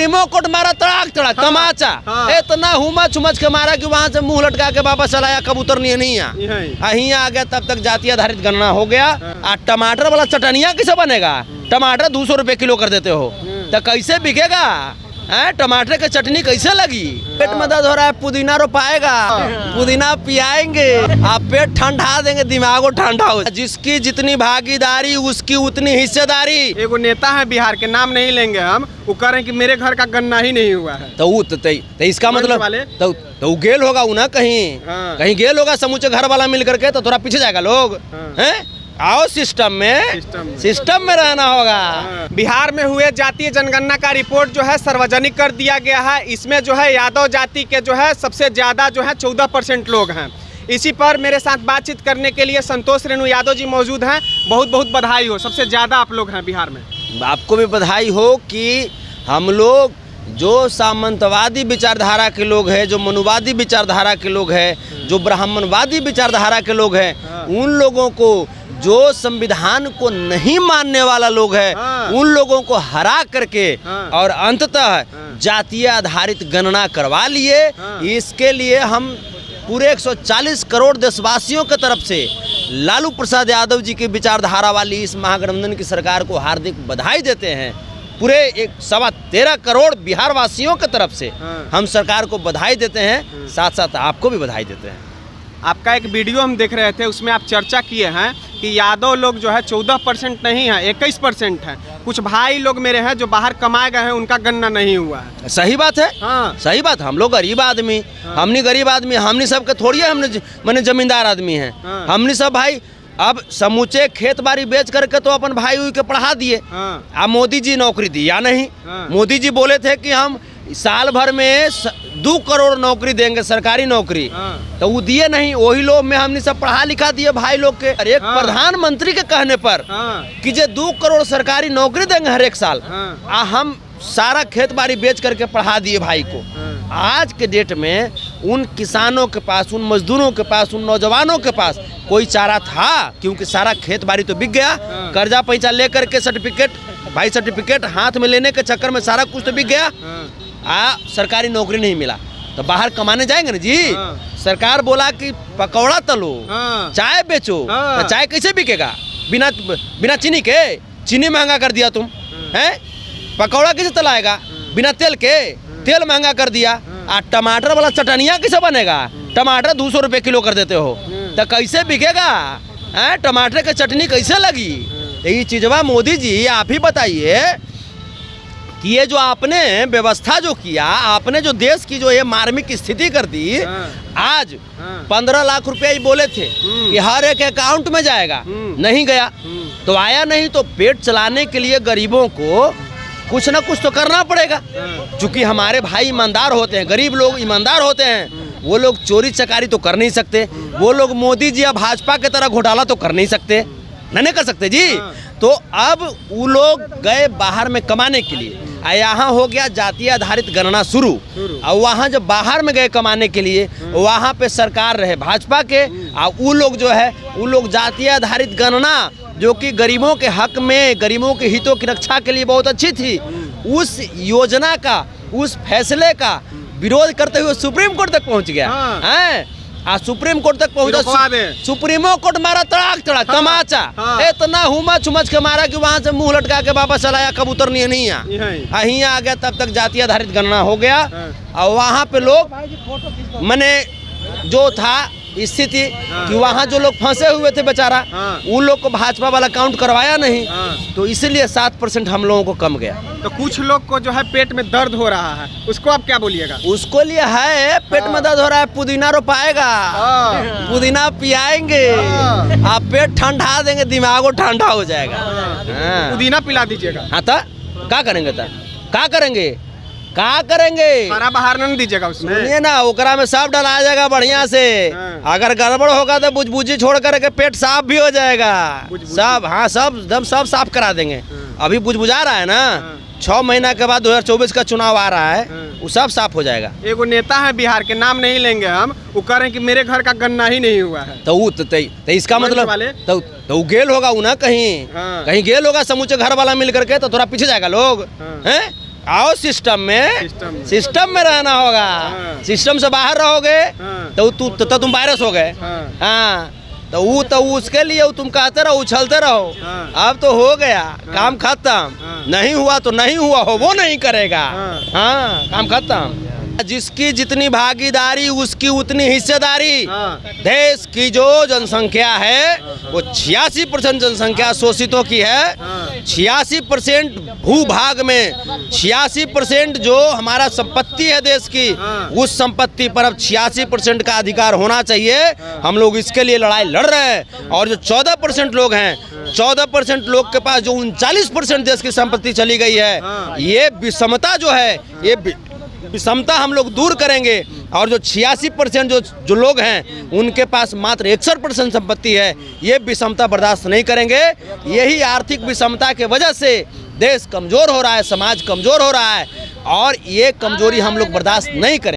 Supremo court मारा तड़ाक तड़ाक तमाचा, इतना हुमच हुमच के मारा कि वहां से मुंह लटका के वापस चलाया, कबूतर नहीं आ गया। तब तक जाति आधारित गणना हो गया। टमाटर वाला चटनिया कैसे बनेगा? टमाटर 200 रुपए किलो कर देते हो तो कैसे बिकेगा? टमाटर की चटनी कैसे लगी? पेट में दर्द हो रहा है, पुदीना रोपाएगा, पुदीना पियाएंगे, आप पेट ठंडा देंगे, दिमागो ठंडा हो। जिसकी जितनी भागीदारी उसकी उतनी हिस्सेदारी। एगो नेता है बिहार के, नाम नहीं लेंगे हम, वो कह रहे हैं कि मेरे घर का गन्ना ही नहीं हुआ है। तो इसका मतलब तो गेल होगा ना, कहीं गेल होगा समूचे घर वाला मिल करके, तो थोड़ा पीछे जाएगा लोग। आओ सिस्टम में रहना होगा। बिहार में हुए जातीय जनगणना का रिपोर्ट जो है सार्वजनिक कर दिया गया है। इसमें जो है यादव जाति के जो है सबसे ज्यादा जो है 14% लोग हैं। इसी पर मेरे साथ बातचीत करने के लिए संतोष रेणु यादव जी मौजूद हैं। बहुत बहुत बधाई हो, सबसे ज्यादा आप लोग हैं बिहार में। आपको भी बधाई हो कि हम लोग जो सामंतवादी विचारधारा के लोग हैं, जो मनुवादी विचारधारा के लोग हैं, जो ब्राह्मणवादी विचारधारा के लोग हैं, उन लोगों को, जो संविधान को नहीं मानने वाला लोग है, उन लोगों को हरा करके और अंततः जातीय आधारित गणना करवा लिए। इसके लिए हम पूरे 140 करोड़ देशवासियों की तरफ से लालू प्रसाद यादव जी की विचारधारा वाली इस महागठबंधन की सरकार को हार्दिक बधाई देते हैं। पूरे 13.25 करोड़ बिहार वासियों की तरफ से हम सरकार को बधाई देते हैं, साथ साथ आपको भी बधाई देते हैं। आपका एक वीडियो हम देख रहे थे, उसमें आप चर्चा किए हैं कि यादव लोग जो है 14% नहीं है, 21% है। कुछ भाई लोग मेरे हैं जो बाहर कमाए गए हैं, उनका गन्ना नहीं हुआ है। सही बात है। सही बात। हम लोग गरीब आदमी, हमने गरीब आदमी, हमने सब के थोड़ी है, हमने मैंने जमींदार आदमी हैं। हमने सब भाई अब समूचे खेत बाड़ी बेच करके तो अपन भाई के पढ़ा दिए। अब मोदी जी नौकरी दिया नहीं। मोदी जी बोले थे कि हम साल भर में 2 करोड़ नौकरी देंगे, सरकारी नौकरी, तो वो दिए नहीं। वही लोग में हमने सब पढ़ा लिखा दिए भाई लोग के। एक प्रधानमंत्री के कहने पर कि जे 2 करोड़ सरकारी नौकरी देंगे हर एक साल, हम सारा खेत बाड़ी बेच करके पढ़ा दिए भाई को। आज के डेट में उन किसानों के पास, उन मजदूरों के पास, उन नौजवानों के पास कोई चारा था? क्योंकि सारा खेत बाड़ी तो बिक गया। कर्जा पैसा लेकर के सर्टिफिकेट हाथ में लेने के चक्कर में सारा कुछ तो बिक गया। सरकारी नौकरी नहीं मिला तो बाहर कमाने जाएंगे ना जी। सरकार बोला कि पकौड़ा तलो, चाय बेचो, तो चाय कैसे बिकेगा? बिना चीनी के? चीनी महंगा कर दिया तुम, हैं? पकौड़ा कैसे तलाएगा? बिना तेल के? तेल महंगा कर दिया। टमाटर वाला चटनिया कैसे बनेगा? टमाटर 200 रुपए किलो कर देते हो तो कैसे बिकेगा? टमाटर की चटनी कैसे लगी? यही चीजवा मोदी जी आप ही बताइए कि ये जो आपने व्यवस्था जो किया, आपने जो देश की जो ये मार्मिक स्थिति कर दी। आज 15 लाख रुपया ही बोले थे कि हर एक अकाउंट में जाएगा, नहीं गया। तो आया नहीं, तो पेट चलाने के लिए गरीबों को कुछ ना कुछ तो करना पड़ेगा। क्योंकि हमारे भाई ईमानदार होते हैं, गरीब लोग ईमानदार होते हैं, वो लोग चोरी चकारी तो कर नहीं सकते। वो लोग मोदी जी या भाजपा के तरह घोटाला तो कर नहीं सकते, नहीं कर सकते जी। तो अब वो लोग गए बाहर में कमाने के लिए, यहाँ हो गया जातीय आधारित गणना शुरू। और वहाँ जब बाहर में गए कमाने के लिए, वहाँ पे सरकार रहे भाजपा के, और वो लोग जो है वो लोग जातीय आधारित गणना जो कि गरीबों के हक में, गरीबों के हितों की रक्षा के लिए बहुत अच्छी थी, उस योजना का, उस फैसले का विरोध करते हुए सुप्रीम कोर्ट तक पहुँच गया है। सुप्रीम कोर्ट तक पहुंचा, सुप्रीमो कोर्ट मारा तड़ाक तड़ाक तमाचा, इतना हुमच हुमच के मारा कि वहां से मुंह लटका के वापस चलाया, कबूतर नहीं आ गया। तब तक जातीय आधारित गणना हो गया। और वहां पे लोग मैंने जो था स्थिति कि वहाँ जो लोग फंसे हुए थे बेचारा, उन लोग को भाजपा वाला काउंट करवाया नहीं, तो इसलिए 7% हम लोगों को कम गया। तो कुछ लोग को जो है पेट में दर्द हो रहा है, उसको आप क्या बोलिएगा? उसको लिए है पेट में दर्द हो रहा है, पुदीना रोपाएगा, पुदीना पियाएंगे, आप पेट ठंडा देंगे, दिमागो ठंडा हो जाएगा। पुदीना पिला दीजिएगा। हाँ तो क्या करेंगे? क्या करेंगे? सारा बाहर नहीं दीजिएगा उसमें। सुनिए ना, ओकरा में सब डला जाएगा बढ़िया से। अगर गड़बड़ होगा तो बुझबुझी छोड़ करके पेट साफ भी हो जाएगा सब। हाँ, सब साफ करा देंगे। अभी बुझबुझा रहा है ना, 6 महीना के बाद 2024 का चुनाव आ रहा है, वो सब साफ हो जाएगा। एगो नेता है बिहार के, नाम नहीं लेंगे हम, वो कह रहे हैं कि मेरे घर का गन्ना ही नहीं हुआ है। तो इसका मतलब तो गेल होगा ना, कहीं गेल होगा समूचे घर वाला मिल करके, तो थोड़ा पीछे जाएगा लोग, हैं? आओ सिस्टम सिस्टम में रहना होगा। हाँ। सिस्टम से बाहर रहोगे हाँ। तो तुम वायरस हो गए। हाँ। हाँ, तो उसके लिए तुम कहते रहो, उछलते रहो। हाँ। अब तो हो गया, काम खत्म। हाँ। नहीं हुआ तो नहीं हुआ, हो वो नहीं करेगा। हाँ। हाँ, काम खत्म। जिसकी जितनी भागीदारी उसकी उतनी हिस्सेदारी। हाँ। देश की जो जनसंख्या है वो 86% जनसंख्या शोषितों की है। हाँ। 86% भूभाग में 86% जो हमारा संपत्ति है देश की, हाँ। उस संपत्ति पर अब 86% का अधिकार होना चाहिए। हम लोग इसके लिए लड़ाई लड़ रहे हैं। और जो 14% लोग हैं, 14% लोग के पास जो 39% देश की संपत्ति चली गई है, हाँ। ये विषमता जो है, ये विषमता हम लोग दूर करेंगे। और जो 86% जो लोग हैं उनके पास मात्र 61% संपत्ति है, ये विषमता बर्दाश्त नहीं करेंगे। यही आर्थिक विषमता के वजह से देश कमज़ोर हो रहा है, समाज कमज़ोर हो रहा है, और ये कमज़ोरी हम लोग बर्दाश्त नहीं करेंगे।